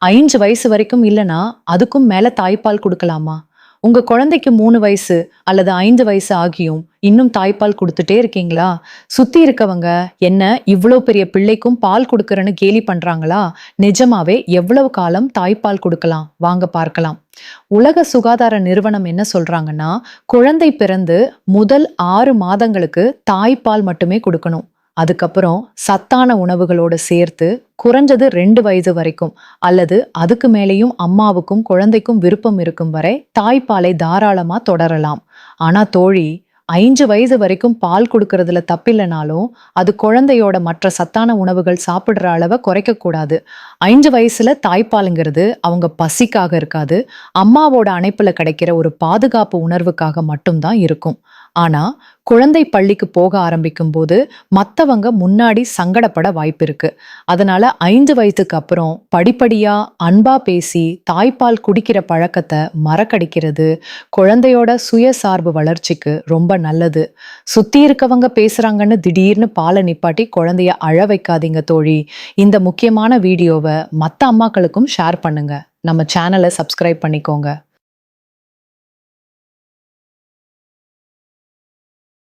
5 வயசு வரைக்கும் இல்லனா அதுக்கும் மேல தாய்ப்பால் குடுக்கலாமா? உங்க குழந்தைக்கு 3 வயசு அல்லது 5 வயசு ஆகியும் இன்னும் தாய்ப்பால் குடுத்துட்டே இருக்கீங்களா? சுத்தி இருக்கவங்க என்ன இவ்ளோ பெரிய பிள்ளைக்கும் பால் குடுக்கறன்னு கேலி பண்றாங்களா? நிஜமாவே எவ்வளவு காலம் தாய்ப்பால் குடுக்கலாம்? வாங்க பார்க்கலாம். உலக சுகாதார நிறுவனம் என்ன சொல்றாங்கன்னா, குழந்தை பிறந்து முதல் 6 மாதங்களுக்கு தாய்ப்பால் மட்டுமே குடுக்கணும். அதுக்கப்புறம் சத்தான உணவுகளோட சேர்த்து குறைஞ்சது 2 வயது வரைக்கும் அல்லது அதுக்கு மேலேயும் அம்மாவுக்கும் குழந்தைக்கும் விருப்பம் இருக்கும் வரை தாய்ப்பாலை தாராளமா தொடரலாம். ஆனா தோழி, 5 வயது வரைக்கும் பால் குடுக்கறதுல தப்பில்லைனாலும் அது குழந்தையோட மற்ற சத்தான உணவுகள் சாப்பிடுற அளவை குறைக்க கூடாது. 5 வயசுல தாய்ப்பாலுங்கிறது அவங்க பசிக்காக இருக்காது, அம்மாவோட அணைப்புல கிடைக்கிற ஒரு பாதுகாப்பு உணர்வுக்காக மட்டும்தான் இருக்கும். ஆனா குழந்தை பள்ளிக்கு போக ஆரம்பிக்கும் போது மத்தவங்க முன்னாடி சங்கடப்பட வாய்ப்பு இருக்கு. அதனால 5 வயதுக்கு அப்புறம் படிப்படியா அன்பா பேசி தாய்ப்பால் குடிக்கிற பழக்கத்தை மறக்கடிக்கிறது குழந்தையோட சுயசார்பு வளர்ச்சிக்கு ரொம்ப நல்லது. சுத்தி இருக்கவங்க பேசுறாங்கன்னு திடீர்னு பாலை நிப்பாட்டி குழந்தைய அழ வைக்காதீங்க தோழி. இந்த முக்கியமான வீடியோவை மத்த அம்மாக்களுக்கும் ஷேர் பண்ணுங்க. நம்ம சேனலை சப்ஸ்கிரைப் பண்ணிக்கோங்க.